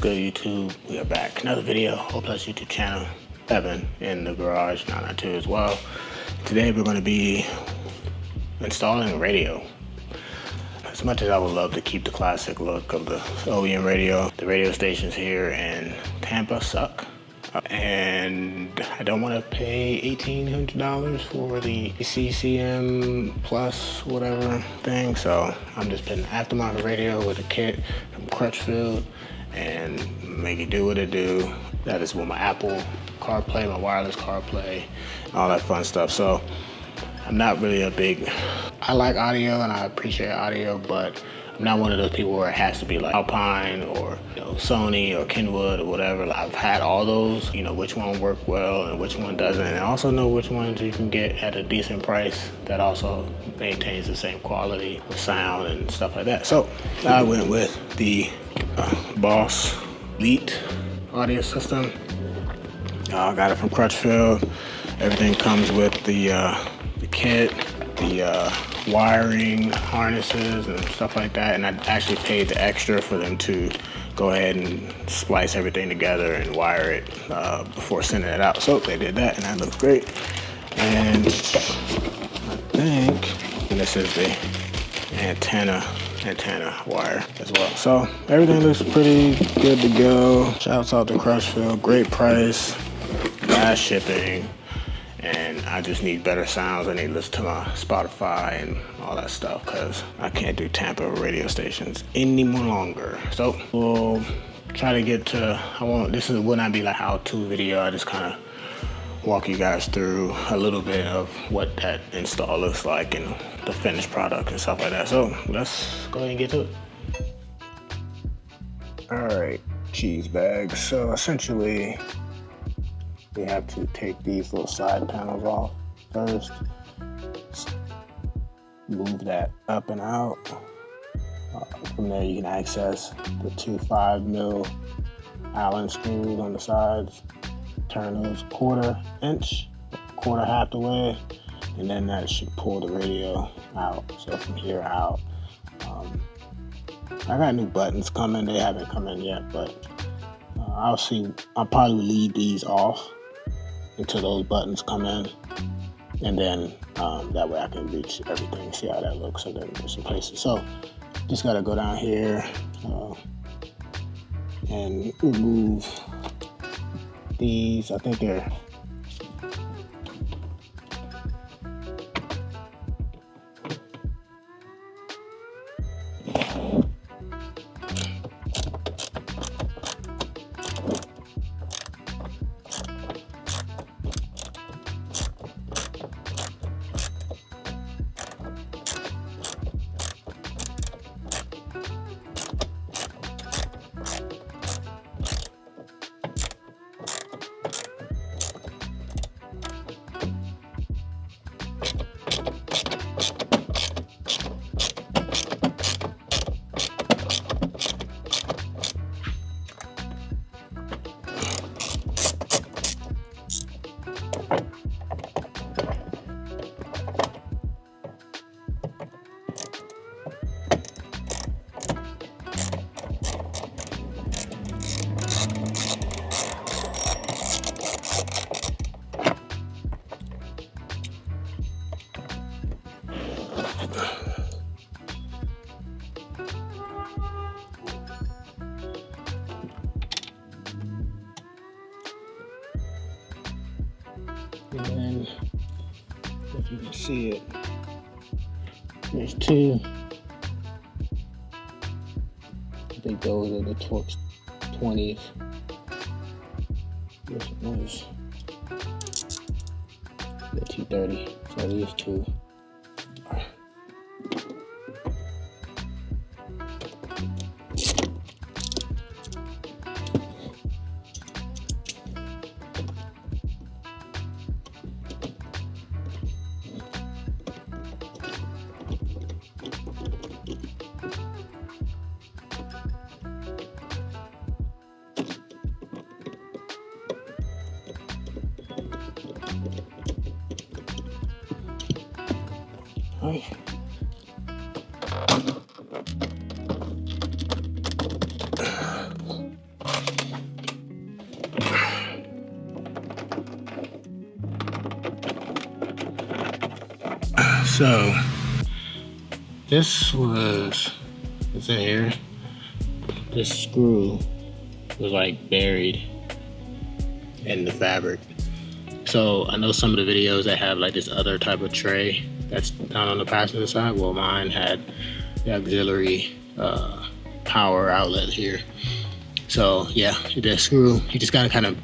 good, YouTube? We are back. Another video, Hope Plus YouTube channel. Evan in the garage 992 as well. Today we're going to be installing a radio. As much as I would love to keep the classic look of the OEM radio, the radio stations here in Tampa suck. And I don't want to pay $1,800 for the CCM plus whatever thing, so I'm just putting an aftermarket radio with a kit from Crutchfield and make it do what it do. That is with my Apple CarPlay, my wireless CarPlay, all that fun stuff. So I'm not really a big, I like audio and I appreciate audio, but I'm not one of those people where it has to be like Alpine or Sony or Kenwood or whatever. I've had all those, which one work well and which one doesn't, and I also know which ones you can get at a decent price that also maintains the same quality of sound and stuff like that. So I went with the Boss Elite audio system. I got it from Crutchfield. Everything comes with the kit, the wiring harnesses and stuff like that, and I actually paid the extra for them to go ahead and splice everything together and wire it before sending it out. So they did that and that looks great. And I think, and this is the antenna wire as well. So everything looks pretty good to go. Shouts out to Crutchfield, great price, fast shipping. And I just need better sounds. I need to listen to my Spotify and all that stuff because I can't do Tampa radio stations any more longer. So we'll try to get to, this will not be like how-to video. I just kind of walk you guys through a little bit of what that install looks like and the finished product and stuff like that. So let's go ahead and get to it. All right, cheese bags. So essentially, we have to take these little side panels off first. Move that up and out. From there you can access the two 5mm Allen screws on the sides. Turn those quarter half the way, and then that should pull the radio out. So from here out, I got new buttons coming. They haven't come in yet, but I'll probably leave these off until those buttons come in, and then that way I can reach everything, see how that looks, and then there's some places. So just gotta go down here and remove these. I think they're and then if you can see it, there's two. I think those are the Torx 20s. This one's the 230. So these two are. Right. So this was, it's in here. This screw was like buried in the fabric. So I know some of the videos that have like this other type of tray that's down on the passenger side. Well, mine had the auxiliary power outlet here. So yeah, the screw, you just gotta kind of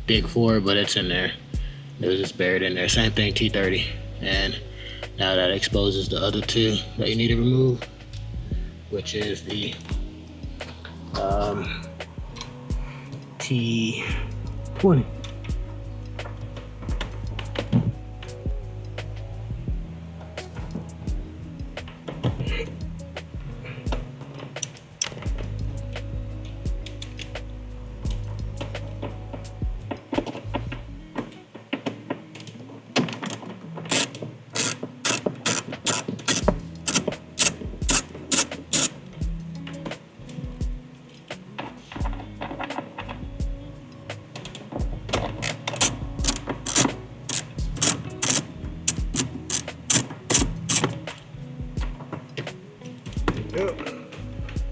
dig for it, but it's in there. It was just buried in there. Same thing, T30. And now that exposes the other two that you need to remove, which is the T20.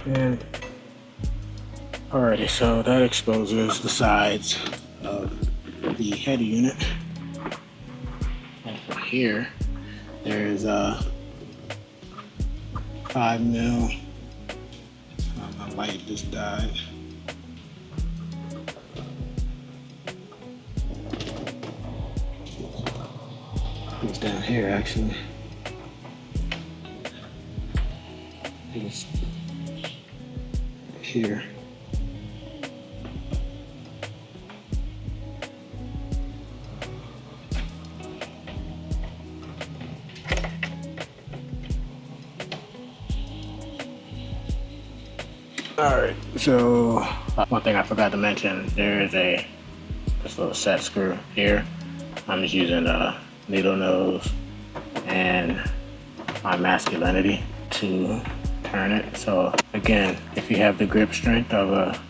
And alrighty, so that exposes the sides of the head unit. And from here, there's a 5mm. My light just died. It's down here actually. It's here. Alright, so one thing I forgot to mention, there is this little set screw here. I'm just using a needle nose and my masculinity to turn it. So again, if you have the grip strength of a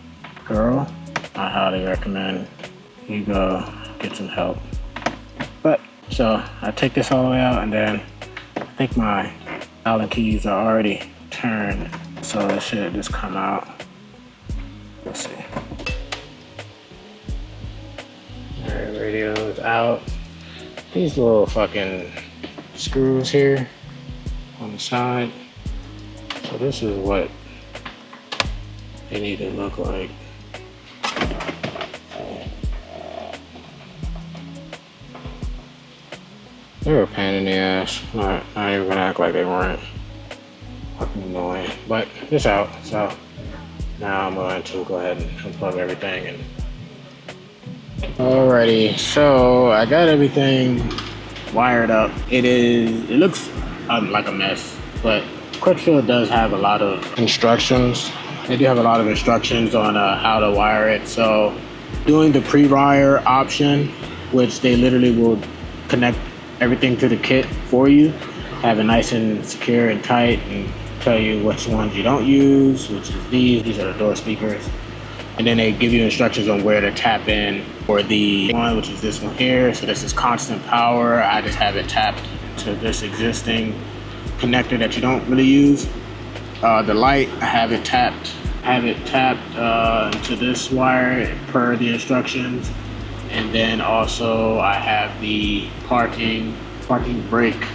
girl, I highly recommend you go get some help. But so I take this all the way out, and then I think my Allen keys are already turned, so it should just come out. Let's see. Alright, radio is out. These little fucking screws here on the side. So this is what they need to look like. They were a pain in the ass. Not even gonna act like they weren't. Fucking annoying. But it's out, so now I'm going to go ahead and unplug everything. And alrighty, so I got everything wired up. It looks like a mess, but Crutchfield does have a lot of instructions. They do have a lot of instructions on how to wire it. So doing the pre-wire option, which they literally will connect everything to the kit for you, have it nice and secure and tight, and tell you which ones you don't use, which is these are the door speakers. And then they give you instructions on where to tap in for the one, which is this one here. So this is constant power. I just have it tapped to this existing connector that you don't really use. The light, I have it tapped to this wire per the instructions. And then also I have the parking brake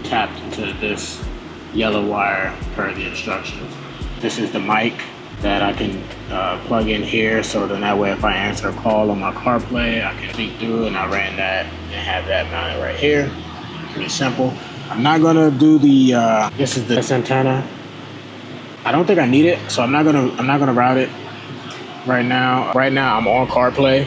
tapped to this yellow wire per the instructions. This is the mic that I can plug in here, so then that way if I answer a call on my CarPlay, I can speak through, and I ran that and have that mounted right here. Pretty simple. I'm not gonna do the this is this antenna. I don't think I need it, so I'm not gonna route it right now. Right now I'm on CarPlay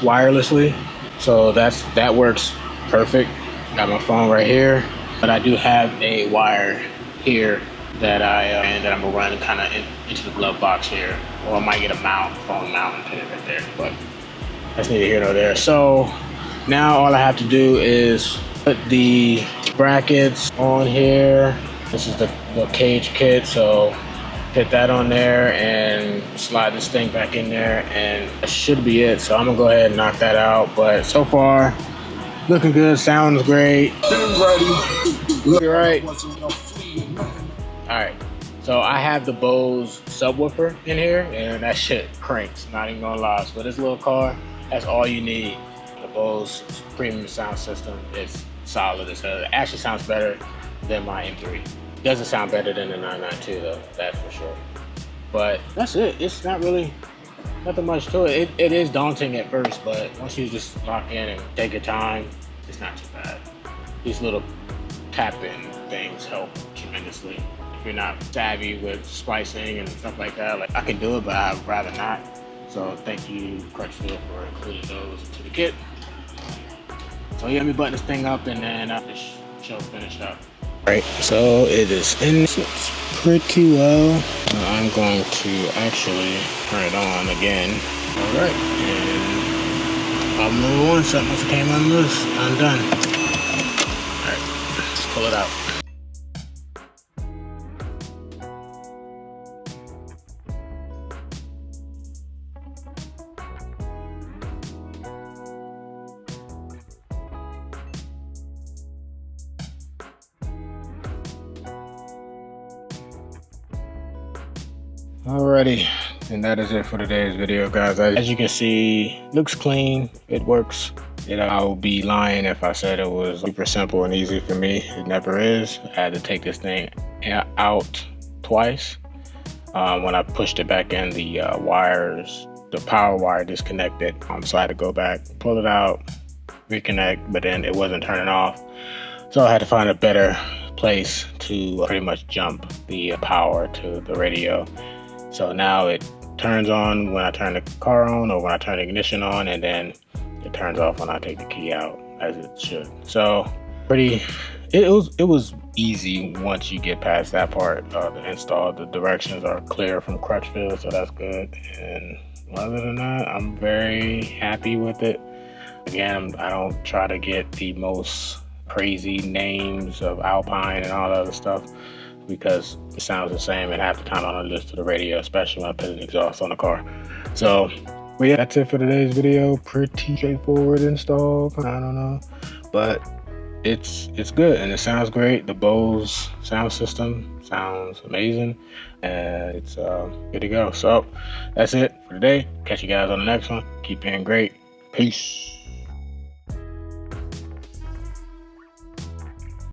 wirelessly, so that works perfect. Got my phone right here, but I do have a wire here that I'm gonna run kind of into the glove box here, or I might get a phone mount and put it right there, but that's neither here nor there. So now all I have to do is put the brackets on here. This is the cage kit, so put that on there and slide this thing back in there, and that should be it. So I'm gonna go ahead and knock that out. But so far Looking good, sounds great. Look right. Alright, so I have the Bose subwoofer in here, and that shit cranks, not even gonna lie. So this little car, that's all you need. The Bose premium sound system is solid as hell. It actually sounds better than my M3. Doesn't sound better than the 992 though, that's for sure. But that's it. It's not really nothing much to it. It is daunting at first, but once you just lock in and take your time, it's not too bad. These little tap-in things help tremendously. If you're not savvy with splicing and stuff like that, like I can do it, but I'd rather not. So thank you, Crutchfield, for including those into the kit. So yeah, let me button this thing up and then this show finished up. Right, so it is in pretty well. I'm going to actually turn it on again. All right, and problem number one, something else came unloose, undone. All right, let's pull it out. Alrighty, and that is it for today's video, guys. As you can see, looks clean, it works. I would be lying if I said it was super simple and easy for me. It never is. I had to take this thing out twice. When I pushed it back in, the wires, the power wire disconnected. So I had to go back, pull it out, reconnect, but then it wasn't turning off. So I had to find a better place to pretty much jump the power to the radio. So now it turns on when I turn the car on or when I turn the ignition on, and then it turns off when I take the key out, as it should. So it was easy once you get past that part of the install. The directions are clear from Crutchfield, so that's good. And other than that, I'm very happy with it. Again, I don't try to get the most crazy names of Alpine and all that other stuff, because it sounds the same and half the time I don't listen to the radio, especially when I put an exhaust on the car. So, but yeah, that's it for today's video. Pretty straightforward install, I don't know, but it's good and it sounds great. The Bose sound system sounds amazing and it's good to go. So that's it for today. Catch you guys on the next one. Keep being great. Peace.